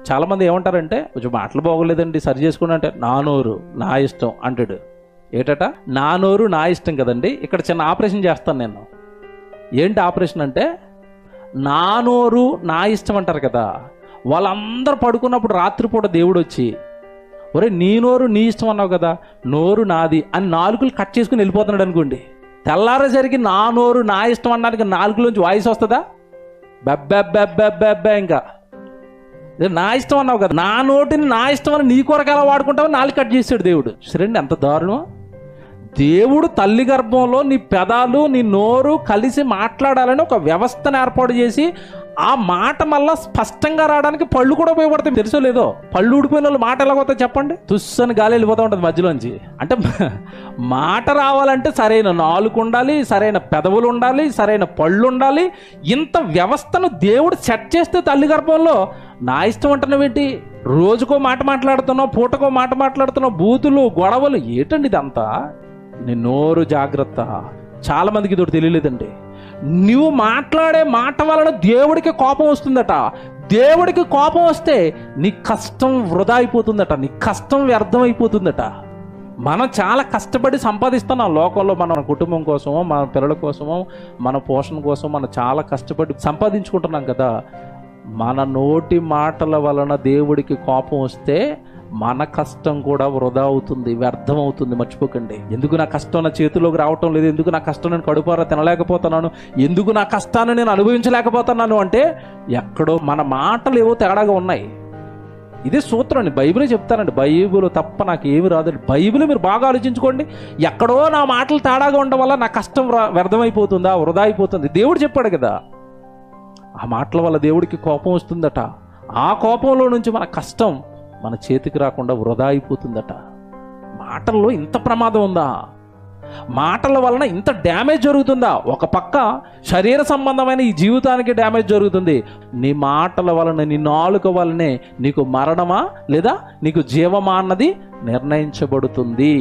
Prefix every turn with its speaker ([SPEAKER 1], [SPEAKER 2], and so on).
[SPEAKER 1] చాలామంది ఏమంటారంటే, కొంచెం మాటలు బాగోలేదండి సరి చేసుకోండి అంటే, నా నోరు నా ఇష్టం అంటాడు. ఏటట నా నోరు నా ఇష్టం కదండి. ఇక్కడ చిన్న ఆపరేషన్ చేస్తాను నేను. ఏంటి ఆపరేషన్ అంటే, నా నోరు నా ఇష్టం అంటారు కదా. వాళ్ళందరూ పడుకున్నప్పుడు రాత్రిపూట దేవుడు వచ్చి, ఒరే నీ నోరు నీ ఇష్టం అన్నావు కదా, నోరు నాది అని నాలుగులు కట్ చేసుకుని వెళ్ళిపోతున్నాడు అనుకోండి. తెల్లారేసరికి నా నోరు నా ఇష్టం అన్నానికి నాలుగులోంచి వాయిస్ వస్తుందా? బెబ్బెబ్బెబ్బెబ్బెబ్బె. ఇంకా నా ఇష్టం అన్నావు కదా, నా నోటిని నా ఇష్టం అని నీ కొరకు ఎలా వాడుకుంటావు, నాలుగు కట్ చేసాడు దేవుడు. సరేండి, ఎంత దారుణం. దేవుడు తల్లి గర్భంలో నీ పెదాలు నీ నోరు కలిసి మాట్లాడాలని ఒక వ్యవస్థను ఏర్పాటు చేసి, ఆ మాట మళ్ళా స్పష్టంగా రావడానికి పళ్ళు కూడా ఉపయోగపడతాయి. తెలుసో లేదో, పళ్ళు ఊడిపోయిన వాళ్ళు మాట ఎలాగోతాయి చెప్పండి? తుస్సని గాలి వెళ్ళిపోతూ ఉంటుంది మధ్యలోంచి. అంటే మాట రావాలంటే సరైన నాలుక ఉండాలి, సరైన పెదవులు ఉండాలి, సరైన పళ్ళు ఉండాలి. ఇంత వ్యవస్థను దేవుడు సెట్ చేస్తే తల్లి గర్భంలో నా ఇష్టం అంటున్నావేంటి? రోజుకో మాట మాట్లాడుతున్నావు, పూటకో మాట మాట్లాడుతున్నావు, బూతులు గొడవలు, ఏంటండి ఇదంతా? నీ నోరు జాగ్రత్త. చాలా మందికి ఇది తెలియలేదండి. నువ్వు మాట్లాడే మాట వలన దేవుడికి కోపం వస్తుందట. దేవుడికి కోపం వస్తే నీ కష్టం వృధా అయిపోతుందట, నీ కష్టం వ్యర్థం అయిపోతుందట. మనం చాలా కష్టపడి సంపాదిస్తున్నాం లోకంలో. మన కుటుంబం కోసమో, మన పిల్లల కోసమో, మన పోషణ కోసం మనం చాలా కష్టపడి సంపాదించుకుంటున్నాం కదా. మన నోటి మాటల వలన దేవుడికి కోపం వస్తే మన కష్టం కూడా వృధా అవుతుంది, వ్యర్థం అవుతుంది. మర్చిపోకండి. ఎందుకు నా కష్టం నా చేతిలోకి రావటం లేదు, ఎందుకు నా కష్టం నేను కడుపారా తినలేకపోతున్నాను, ఎందుకు నా కష్టాన్ని నేను అనుభవించలేకపోతున్నాను అంటే ఎక్కడో మన మాటలు ఏవో తేడాగా ఉన్నాయి. ఇదే సూత్రం అండి. బైబిలే చెప్తానండి. బైబిల్ తప్ప నాకు ఏమి రాదండి. బైబిల్ మీరు బాగా ఆలోచించుకోండి. ఎక్కడో నా మాటలు తేడాగా ఉండడం వల్ల నా కష్టం వ్యర్థమైపోతుందా, వృధా అయిపోతుంది. దేవుడు చెప్పాడు కదా, ఆ మాటల వల్ల దేవుడికి కోపం వస్తుందట. ఆ కోపంలో నుంచి మన కష్టం మన చేతికి రాకుండా వృధా అయిపోతుందట. మాటల్లో ఇంత ప్రమాదం ఉందా? మాటల వలన ఇంత డ్యామేజ్ జరుగుతుందా? ఒక పక్క శరీర సంబంధమైన ఈ జీవితానికి డ్యామేజ్ జరుగుతుంది. నీ మాటల వలన, నీ నాలుక వలనే నీకు మరణమా లేదా నీకు జీవమా అన్నది నిర్ణయించబడుతుంది.